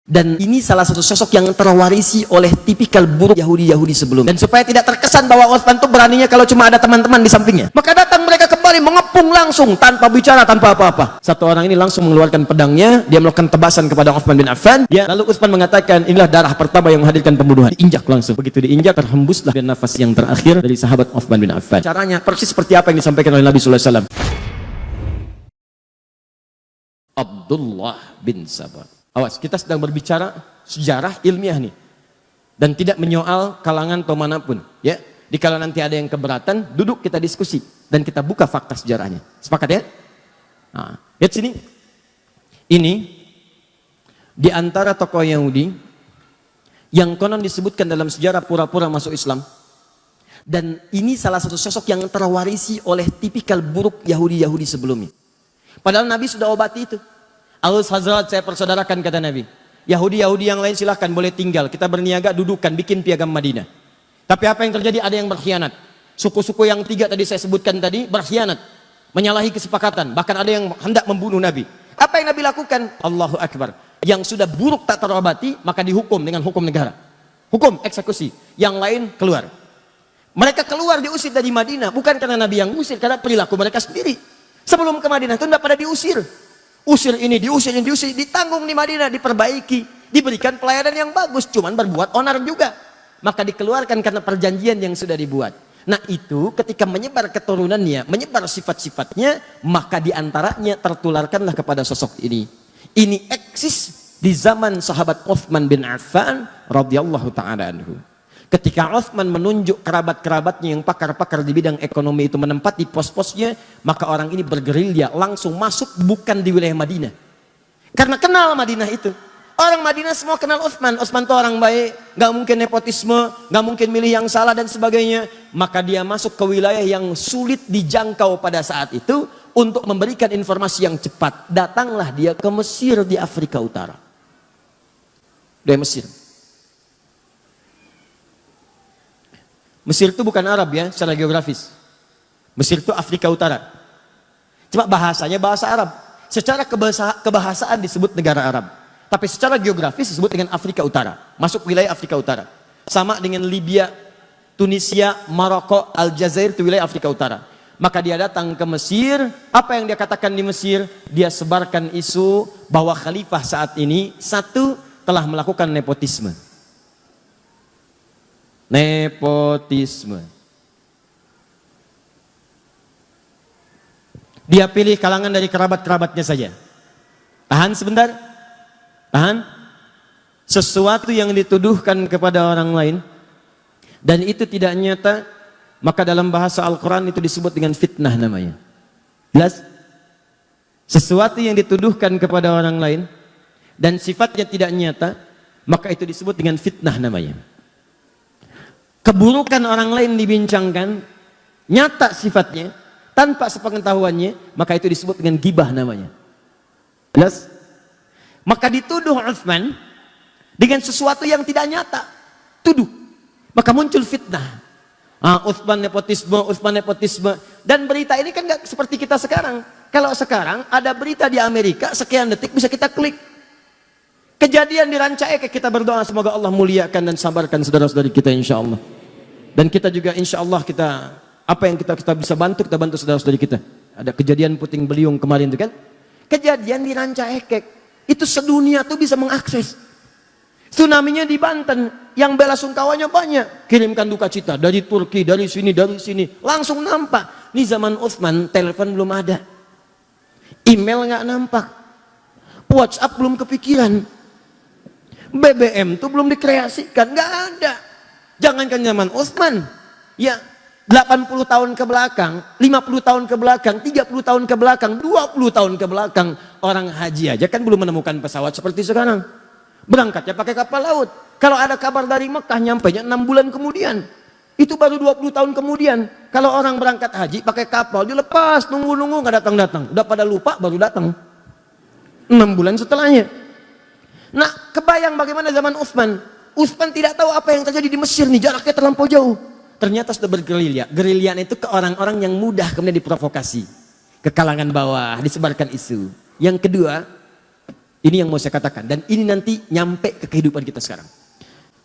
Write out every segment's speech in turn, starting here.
Dan ini salah satu sosok yang terwarisi oleh tipikal buruk Yahudi-Yahudi sebelumnya. Dan supaya tidak terkesan bahwa Utsman itu beraninya kalau cuma ada teman-teman di sampingnya, maka datang mereka kembali mengepung langsung tanpa bicara, tanpa apa-apa. Satu orang ini langsung mengeluarkan pedangnya, dia melakukan tebasan kepada Utsman bin Affan. Lalu Utsman mengatakan, inilah darah pertama yang menghadirkan pembunuhan. Diinjak langsung. Begitu diinjak, terhembuslah nafas yang terakhir dari sahabat Utsman bin Affan. Caranya persis seperti apa yang disampaikan oleh Nabi SAW. Abdullah bin Sabah. Awas, kita sedang berbicara sejarah ilmiah nih, dan tidak menyoal kalangan atau manapun, ya. Di kalau nanti ada yang keberatan, duduk kita diskusi dan kita buka fakta sejarahnya. Sepakat ya? Nah, lihat sini. Ini di antara tokoh Yahudi yang konon disebutkan dalam sejarah pura-pura masuk Islam, dan ini salah satu sosok yang terwarisi oleh tipikal buruk Yahudi-Yahudi sebelumnya. Padahal Nabi sudah obati itu. Aus Hazrat, saya persaudarakan, kata Nabi. Yahudi-Yahudi yang lain silahkan boleh tinggal. Kita berniaga, dudukan, bikin piagam Madinah. Tapi apa yang terjadi? Ada yang berkhianat. Suku-suku yang tiga tadi saya sebutkan tadi berkhianat, menyalahi kesepakatan. Bahkan ada yang hendak membunuh Nabi. Apa yang Nabi lakukan? Allahu Akbar. Yang sudah buruk tak terobati, maka dihukum dengan hukum negara. Hukum, eksekusi. Yang lain keluar. Mereka keluar, diusir dari Madinah. Bukan karena Nabi yang usir, karena perilaku mereka sendiri. Sebelum ke Madinah itu tidak pada diusir. Usir ini, diusir, ditanggung di Madinah, diperbaiki, diberikan pelayanan yang bagus, cuman berbuat onar juga. Maka dikeluarkan karena perjanjian yang sudah dibuat. Nah itu ketika menyebar keturunannya, menyebar sifat-sifatnya, maka diantaranya tertularkanlah kepada sosok ini. Ini eksis di zaman sahabat Utsman bin Affan radhiyallahu ta'ala anhu. Ketika Utsman menunjuk kerabat-kerabatnya yang pakar-pakar di bidang ekonomi itu menempati pos-posnya, maka orang ini bergerilya langsung masuk, bukan di wilayah Madinah. Karena kenal Madinah itu. Orang Madinah semua kenal Utsman. Utsman itu orang baik, nggak mungkin nepotisme, nggak mungkin milih yang salah dan sebagainya. Maka dia masuk ke wilayah yang sulit dijangkau pada saat itu untuk memberikan informasi yang cepat. Datanglah dia ke Mesir di Afrika Utara. Dari Mesir. Mesir itu bukan Arab ya, secara geografis. Mesir itu Afrika Utara. Cuma bahasanya bahasa Arab. Secara kebahasaan disebut negara Arab. Tapi secara geografis disebut dengan Afrika Utara. Masuk wilayah Afrika Utara. Sama dengan Libya, Tunisia, Maroko, Aljazair itu wilayah Afrika Utara. Maka dia datang ke Mesir. Apa yang dia katakan di Mesir? Dia sebarkan isu bahwa khalifah saat ini, satu, telah melakukan nepotisme. Nepotisme. Dia pilih kalangan dari kerabat-kerabatnya saja. Tahan sebentar. Tahan. Sesuatu yang dituduhkan kepada orang lain dan itu tidak nyata, maka dalam bahasa Al-Quran itu disebut dengan fitnah namanya. Jelas? Sesuatu yang dituduhkan kepada orang lain dan sifatnya tidak nyata, maka itu disebut dengan fitnah namanya. Keburukan orang lain dibincangkan, nyata sifatnya, tanpa sepengetahuannya, maka itu disebut dengan gibah namanya. Jelas? Maka dituduh Utsman dengan sesuatu yang tidak nyata. Tuduh. Maka muncul fitnah. Utsman nepotisme. Dan berita ini kan nggak seperti kita sekarang. Kalau sekarang ada berita di Amerika, sekian detik bisa kita klik. Kejadian di Rancaekek, kita berdoa semoga Allah muliakan dan sabarkan saudara-saudari kita insya Allah. Dan kita juga insya Allah apa yang kita bisa bantu, kita bantu saudara-saudari kita. Ada kejadian puting beliung kemarin itu kan. Kejadian di Rancaekek. Itu sedunia tuh bisa mengakses. Tsunami-nya di Banten, yang bela sungkawanya banyak. Kirimkan duka cita dari Turki, dari sini. Langsung nampak. Ini zaman Utsman, telepon belum ada. Email nggak nampak. WhatsApp belum kepikiran. BBM tuh belum dikreasikan, nggak ada. Jangankan zaman Utsman, ya 80 tahun ke belakang, 50 tahun ke belakang, 30 tahun ke belakang, 20 tahun ke belakang, orang haji aja kan belum menemukan pesawat seperti sekarang. Berangkatnya pakai kapal laut. Kalau ada kabar dari Mekah, nyampainya 6 bulan kemudian. Itu baru 20 tahun kemudian. Kalau orang berangkat haji pakai kapal, dilepas, nunggu nggak datang. Udah pada lupa baru datang. 6 bulan setelahnya. Nah, kebayang bagaimana zaman Utsman. Utsman tidak tahu apa yang terjadi di Mesir nih, jaraknya terlampau jauh. Ternyata sudah bergerilya. Gerilya itu ke orang-orang yang mudah kemudian diprovokasi. Ke kalangan bawah, disebarkan isu. Yang kedua, Ini yang mau saya katakan. Dan ini nanti nyampe ke kehidupan kita sekarang.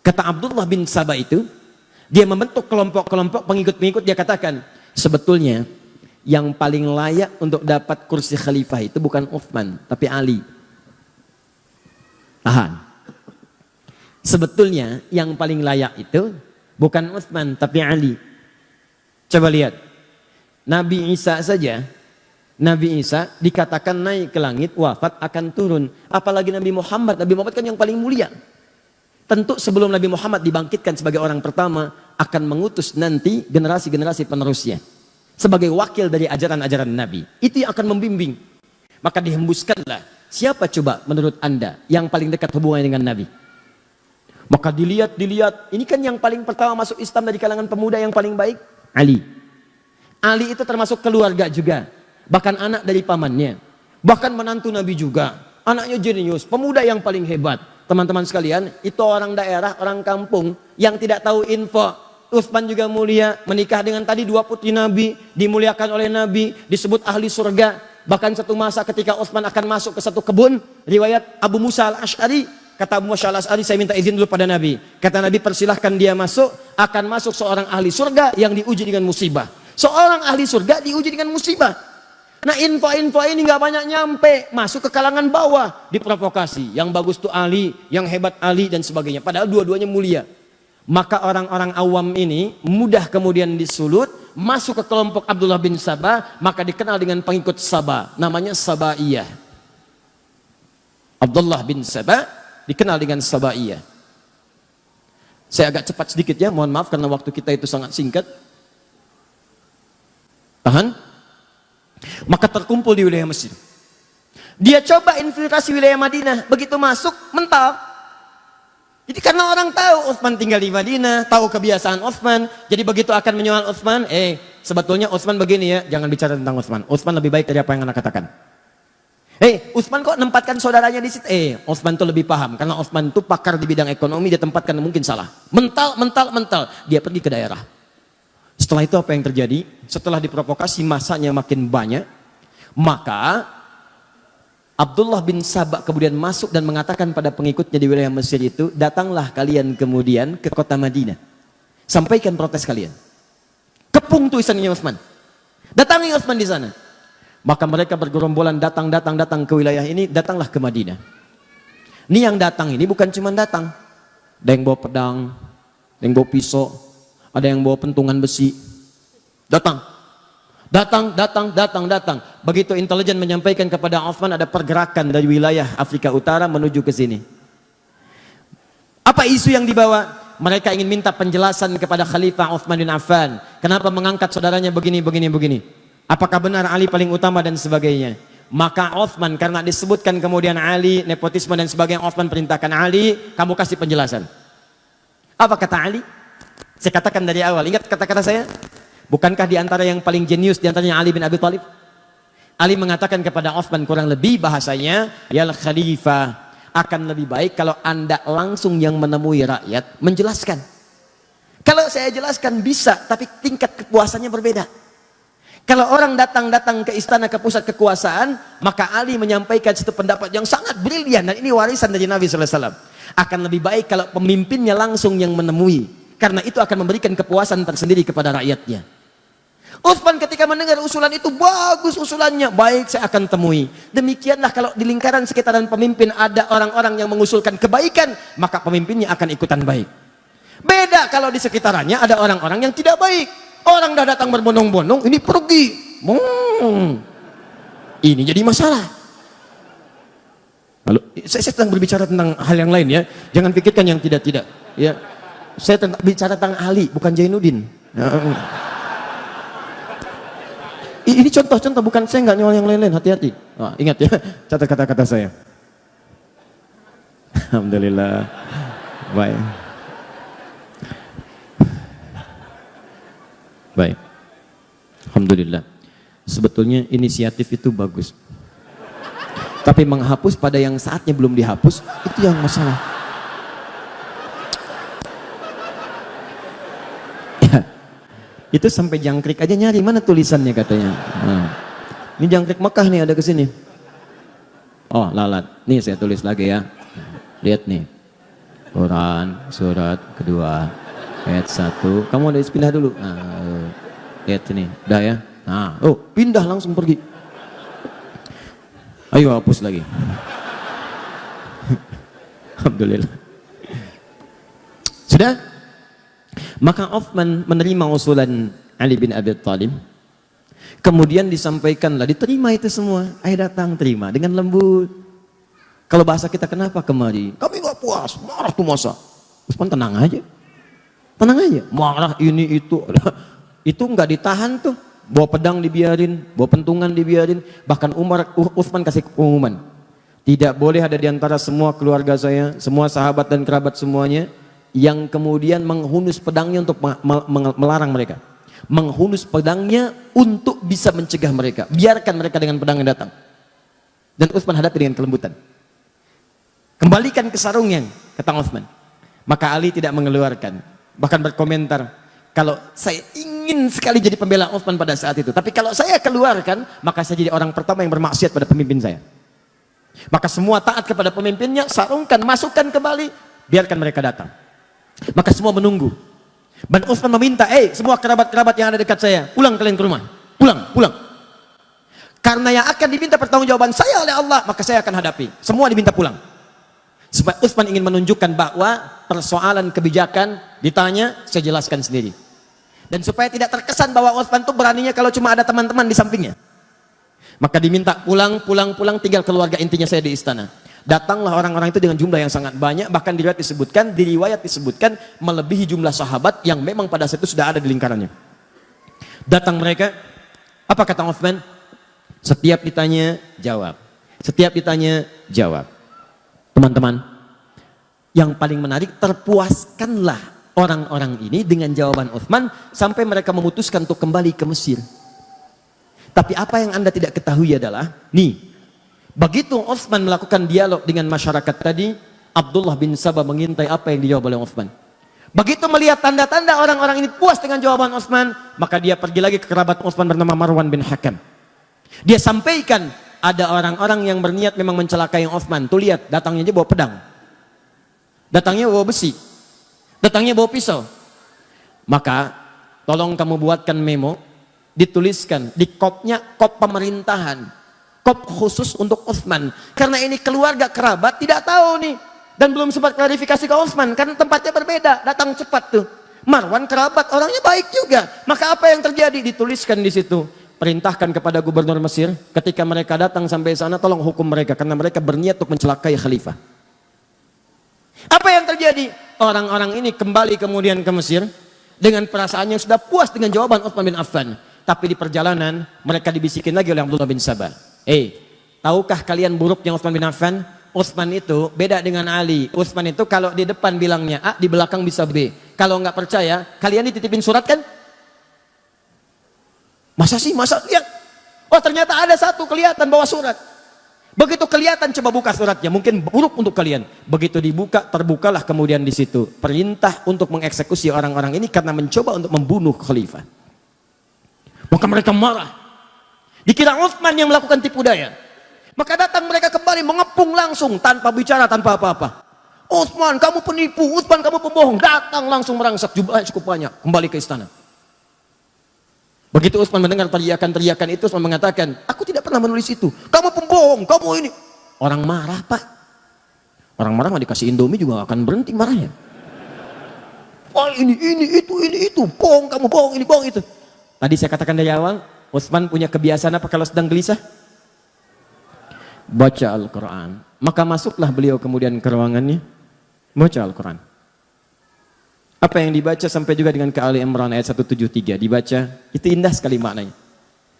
Kata Abdullah bin Sabah itu, dia membentuk kelompok-kelompok pengikut-pengikut, dia katakan, sebetulnya yang paling layak untuk dapat kursi khalifah itu bukan Uthman, tapi Ali. Tahan. Sebetulnya yang paling layak itu bukan Uthman, tapi Ali. Coba lihat. Nabi Isa saja, Nabi Isa dikatakan naik ke langit, wafat akan turun. Apalagi Nabi Muhammad. Nabi Muhammad kan yang paling mulia. Tentu sebelum Nabi Muhammad dibangkitkan sebagai orang pertama, akan mengutus nanti generasi-generasi penerusnya. Sebagai wakil dari ajaran-ajaran Nabi. Itu yang akan membimbing. Maka dihembuskanlah. Siapa coba menurut Anda yang paling dekat hubungannya dengan Nabi? Maka dilihat. Ini kan yang paling pertama masuk Islam dari kalangan pemuda yang paling baik. Ali. Ali itu termasuk keluarga juga. Bahkan anak dari pamannya. Bahkan menantu Nabi juga. Anaknya jenius. Pemuda yang paling hebat. Teman-teman sekalian, itu orang daerah, orang kampung yang tidak tahu info. Utsman juga mulia, menikah dengan tadi 2 putri Nabi, dimuliakan oleh Nabi, disebut ahli surga. Bahkan satu masa ketika Utsman akan masuk ke satu kebun, riwayat Abu Musa al-Ash'ari, kata Abu Musa al-Ash'ari, saya minta izin dulu pada Nabi. Kata Nabi, persilahkan dia masuk, akan masuk seorang ahli surga yang diuji dengan musibah. Seorang ahli surga diuji dengan musibah. Nah, info-info ini nggak banyak nyampe, masuk ke kalangan bawah, diprovokasi. Yang bagus tuh Ali, yang hebat Ali dan sebagainya. Padahal dua-duanya mulia. Maka orang-orang awam ini mudah kemudian disulut, masuk ke kelompok Abdullah bin Sabah, maka dikenal dengan pengikut Sabah, namanya Sabaiyah. Abdullah bin Sabah dikenal dengan Sabaiyah. Saya agak cepat sedikit ya, mohon maaf karena waktu kita itu sangat singkat. Tahan. Maka terkumpul di wilayah Mesir. Dia coba infiltrasi wilayah Madinah, begitu masuk mental. Jadi karena orang tahu Utsman tinggal di Madinah, tahu kebiasaan Utsman, jadi begitu akan menyoal Utsman, sebetulnya Utsman begini ya, jangan bicara tentang Utsman. Utsman lebih baik dari apa yang Anda katakan. Utsman kok nempatkan saudaranya di situ? Utsman itu lebih paham, karena Utsman itu pakar di bidang ekonomi, dia tempatkan mungkin salah. Mental. Dia pergi ke daerah. Setelah itu apa yang terjadi? Setelah diprovokasi masanya makin banyak, maka Abdullah bin Sabah kemudian masuk dan mengatakan pada pengikutnya di wilayah Mesir itu, datanglah kalian kemudian ke kota Madinah. Sampaikan protes kalian. Kepung tulisannya Utsman. Datangi Utsman di sana. Maka mereka bergerombolan datang ke wilayah ini, datanglah ke Madinah. Ini yang datang ini bukan cuma datang. Ada yang bawa pedang, ada yang bawa pisau, ada yang bawa pentungan besi. Datang. Begitu intelijen menyampaikan kepada Utsman ada pergerakan dari wilayah Afrika Utara menuju ke sini. Apa isu yang dibawa? Mereka ingin minta penjelasan kepada Khalifah Utsman bin Affan. Kenapa mengangkat saudaranya begini. Apakah benar Ali paling utama dan sebagainya. Maka Utsman karena disebutkan kemudian Ali, nepotisme dan sebagainya, Utsman perintahkan Ali, kamu kasih penjelasan. Apa kata Ali? Saya katakan dari awal, ingat kata-kata saya? Bukankah di antara yang paling jenius di antaranya Ali bin Abi Thalib? Ali mengatakan kepada Utsman kurang lebih bahasanya, ya Khalifah, akan lebih baik kalau Anda langsung yang menemui rakyat menjelaskan. Kalau saya jelaskan bisa, tapi tingkat kepuasannya berbeda. Kalau orang datang ke istana, ke pusat kekuasaan, maka Ali menyampaikan satu pendapat yang sangat brilian, dan ini warisan dari Nabi SAW. Akan lebih baik kalau pemimpinnya langsung yang menemui, karena itu akan memberikan kepuasan tersendiri kepada rakyatnya. Utsman ketika mendengar usulan itu, bagus usulannya, baik saya akan temui. Demikianlah kalau di lingkaran sekitaran pemimpin ada orang-orang yang mengusulkan kebaikan, maka pemimpinnya akan ikutan baik. Beda kalau di sekitarannya ada orang-orang yang tidak baik. Orang dah datang berbondong-bondong, ini pergi. Ini jadi masalah. Lalu, saya sedang berbicara tentang hal yang lain ya. Jangan pikirkan yang tidak-tidak. Ya. Saya bicara tentang Ali, bukan Jainuddin. Ini contoh-contoh, bukan saya nggak nyolong yang lain-lain, hati-hati. Ingat ya, catat kata-kata saya. Alhamdulillah. Baik. Alhamdulillah. Sebetulnya inisiatif itu bagus. Tapi menghapus pada yang saatnya belum dihapus, itu yang masalah. Itu sampai jangkrik aja nyari mana tulisannya katanya. Ini jangkrik Mekah nih ada ke sini. Oh, lalat. Nih saya tulis lagi ya. Lihat nih. Quran, surat kedua, ayat 1. Kamu ada pindah dulu. Nah, lihat ini. Udah ya. Nah, oh, pindah langsung pergi. Ayo hapus lagi. Alhamdulillah. Sudah? Maka Uthman menerima usulan Ali bin Abi Thalib. Kemudian disampaikanlah, diterima itu semua. Ayo datang, terima dengan lembut. Kalau bahasa kita, kenapa kemari? Kami gak puas, marah tuh masa. Uthman tenang aja. Tenang aja. Marah ini itu. Itu gak ditahan tuh. Bawa pedang dibiarin, bawa pentungan dibiarin. Bahkan Uthman kasih pengumuman. Tidak boleh ada di antara semua keluarga saya, semua sahabat dan kerabat semuanya, yang kemudian menghunus pedangnya untuk melarang mereka. Menghunus pedangnya untuk bisa mencegah mereka. Biarkan mereka dengan pedangnya datang. Dan Uthman hadapi dengan kelembutan. Kembalikan ke sarungnya, kata Uthman. Maka Ali tidak mengeluarkan. Bahkan berkomentar, kalau saya ingin sekali jadi pembela Uthman pada saat itu. Tapi kalau saya keluarkan, maka saya jadi orang pertama yang bermaksiat pada pemimpin saya. Maka semua taat kepada pemimpinnya, sarungkan, masukkan kembali, biarkan mereka datang. Maka semua menunggu. Dan Uthman meminta, semua kerabat-kerabat yang ada dekat saya, pulang kalian ke rumah. Pulang. Karena yang akan diminta pertanggungjawaban saya oleh Allah, maka saya akan hadapi. Semua diminta pulang. Sebab Uthman ingin menunjukkan bahwa persoalan kebijakan ditanya, saya jelaskan sendiri. Dan supaya tidak terkesan bahwa Uthman itu beraninya kalau cuma ada teman-teman di sampingnya. Maka diminta pulang, tinggal keluarga intinya saya di istana. Datanglah orang-orang itu dengan jumlah yang sangat banyak, bahkan di riwayat disebutkan melebihi jumlah sahabat yang memang pada saat itu sudah ada di lingkarannya. Datang mereka, apa kata Uthman? Setiap ditanya, jawab. Setiap ditanya, jawab. Teman-teman, yang paling menarik, terpuaskanlah orang-orang ini dengan jawaban Uthman sampai mereka memutuskan untuk kembali ke Mesir. Tapi apa yang Anda tidak ketahui adalah, begitu Uthman melakukan dialog dengan masyarakat tadi, Abdullah bin Sabah mengintai apa yang dijawab oleh Uthman. Begitu melihat tanda-tanda orang-orang ini puas dengan jawaban Uthman, maka dia pergi lagi ke kerabat Uthman bernama Marwan bin Hakam. Dia sampaikan, ada orang-orang yang berniat memang mencelakai Uthman. Tuh lihat, datangnya aja bawa pedang. Datangnya bawa besi. Datangnya bawa pisau. Maka tolong kamu buatkan memo, dituliskan di kopnya, kop pemerintahan. Kop khusus untuk Uthman. Karena ini keluarga kerabat tidak tahu nih. Dan belum sempat klarifikasi ke Uthman, karena tempatnya berbeda. Datang cepat tuh. Marwan kerabat, orangnya baik juga. Maka apa yang terjadi? Dituliskan di situ. Perintahkan kepada gubernur Mesir, ketika mereka datang sampai sana, tolong hukum mereka, karena mereka berniat untuk mencelakai khalifah. Apa yang terjadi? Orang-orang ini kembali kemudian ke Mesir, dengan perasaan yang sudah puas dengan jawaban Uthman bin Affan. Tapi di perjalanan, mereka dibisikin lagi oleh Abdullah bin Sabah. Tahukah kalian buruknya Uthman bin Affan? Uthman itu beda dengan Ali. Uthman itu kalau di depan bilangnya A, di belakang bisa B. Kalau nggak percaya, kalian dititipin surat kan? Masa lihat. Oh ternyata ada satu kelihatan bawa surat. Begitu kelihatan, coba buka suratnya. Mungkin buruk untuk kalian. Begitu dibuka, terbukalah kemudian di situ perintah untuk mengeksekusi orang-orang ini karena mencoba untuk membunuh khalifah. Maka mereka marah. Dikira Uthman yang melakukan tipu daya. Maka datang mereka kembali mengepung langsung tanpa bicara, tanpa apa-apa. Uthman kamu penipu, Uthman kamu pembohong. Datang langsung merangsak, jumlahnya cukup banyak. Kembali ke istana. Begitu Uthman mendengar teriakan-teriakan itu, Uthman mengatakan, aku tidak pernah menulis itu. Kamu pembohong, kamu ini. Orang marah pak. Orang marah nggak dikasih Indomie juga akan berhenti marahnya. Oh ini itu. Bohong kamu, bohong ini, bohong itu. Tadi saya katakan dari awal, Uthman punya kebiasaan apa kalau sedang gelisah? Baca Al-Quran. Maka masuklah beliau kemudian ke ruangannya, baca Al-Quran. Apa yang dibaca sampai juga dengan ke Ali Imran ayat 173 dibaca, itu indah sekali maknanya.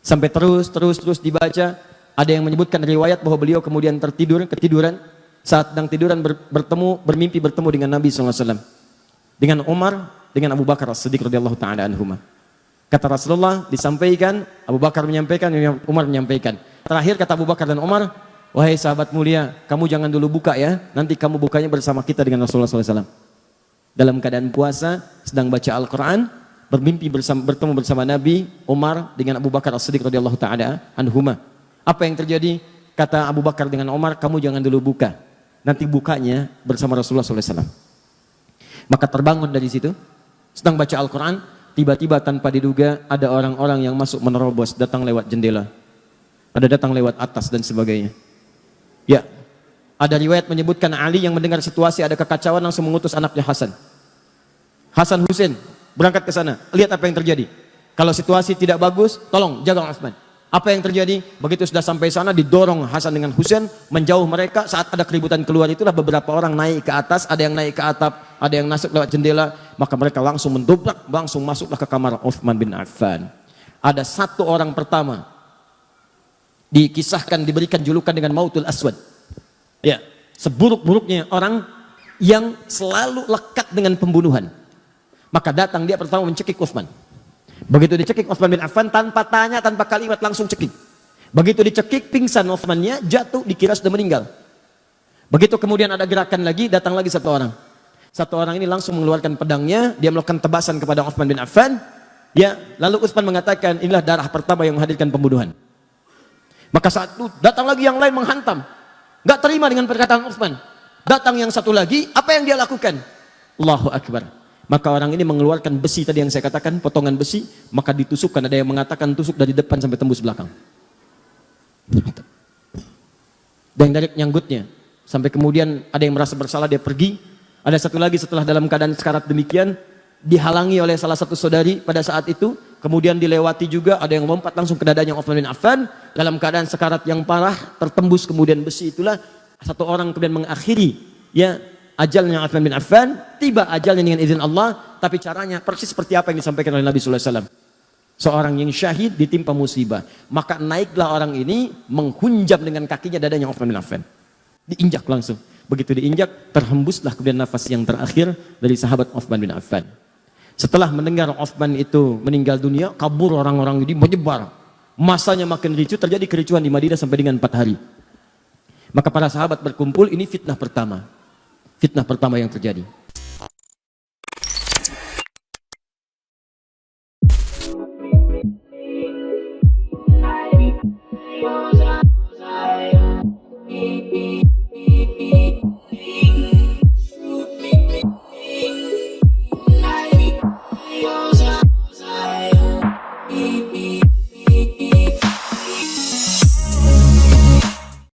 Sampai terus dibaca, ada yang menyebutkan riwayat bahwa beliau kemudian ketiduran, saat sedang tiduran bermimpi bertemu dengan Nabi SAW. Dengan Umar, dengan Abu Bakar As-Siddiq radhiyallahu ta'ala anhuma. Kata Rasulullah disampaikan, Abu Bakar menyampaikan, Umar menyampaikan. Terakhir kata Abu Bakar dan Umar, wahai sahabat mulia, kamu jangan dulu buka ya, nanti kamu bukanya bersama kita dengan Rasulullah SAW. Dalam keadaan puasa, sedang baca Al-Quran, bertemu bersama Nabi, Umar dengan Abu Bakar As-Siddiq radhiyallahu ta'ala anhuma. Apa yang terjadi? Kata Abu Bakar dengan Umar, kamu jangan dulu buka. Nanti bukanya bersama Rasulullah SAW. Maka terbangun dari situ, sedang baca Al-Quran, tiba-tiba tanpa diduga ada orang-orang yang masuk menerobos, datang lewat jendela. Ada datang lewat atas dan sebagainya. Ya, ada riwayat menyebutkan Ali yang mendengar situasi ada kekacauan langsung mengutus anaknya Hasan. Hasan Husain berangkat ke sana, lihat apa yang terjadi. Kalau situasi tidak bagus, tolong jaga Utsman. Apa yang terjadi? Begitu sudah sampai sana, didorong Hasan dengan Husain menjauh mereka. Saat ada keributan keluar itulah beberapa orang naik ke atas, ada yang naik ke atap, ada yang masuk lewat jendela. Maka mereka langsung mendobrak, langsung masuklah ke kamar Utsman bin Affan. Ada satu orang pertama dikisahkan diberikan julukan dengan Mautul Aswad. Ya, seburuk-buruknya orang yang selalu lekat dengan pembunuhan. Maka datang dia pertama mencekik Utsman. Begitu dicekik Utsman bin Affan, tanpa tanya, tanpa kalimat, langsung cekik. Begitu dicekik, pingsan Utsmannya, jatuh, dikira sudah meninggal. Begitu kemudian ada gerakan lagi, datang lagi satu orang. Satu orang ini langsung mengeluarkan pedangnya, dia melakukan tebasan kepada Utsman bin Affan. Ya, lalu Utsman mengatakan, inilah darah pertama yang menghadirkan pembunuhan. Maka saat itu datang lagi yang lain menghantam. Gak terima dengan perkataan Utsman. Datang yang satu lagi, apa yang dia lakukan? Allahu Akbar. Maka orang ini mengeluarkan besi tadi yang saya katakan, potongan besi, maka ditusukkan. Ada yang mengatakan tusuk dari depan sampai tembus belakang. Dan dari nyanggutnya. Sampai kemudian ada yang merasa bersalah, dia pergi. Ada satu lagi setelah dalam keadaan sekarat demikian, dihalangi oleh salah satu saudari pada saat itu. Kemudian dilewati juga, ada yang lompat langsung ke dadanya Utsman bin Affan. Dalam keadaan sekarat yang parah, tertembus kemudian besi itulah. Satu orang kemudian mengakhiri, ya, ajalnya Utsman bin Affan. Tiba ajalnya dengan izin Allah, tapi caranya persis seperti apa yang disampaikan oleh Nabi SAW. Seorang yang syahid ditimpa musibah, maka naiklah orang ini menghunjam dengan kakinya dadanya Utsman bin Affan. Diinjak langsung. Begitu diinjak, terhembuslah kemudian nafas yang terakhir dari sahabat Utsman bin Affan. Setelah mendengar Utsman itu meninggal dunia, kabur orang-orang ini, menyebar. Masanya makin ricuh, terjadi kericuhan di Madinah sampai dengan 4 hari. Maka para sahabat berkumpul, ini fitnah pertama. Fitnah pertama yang terjadi.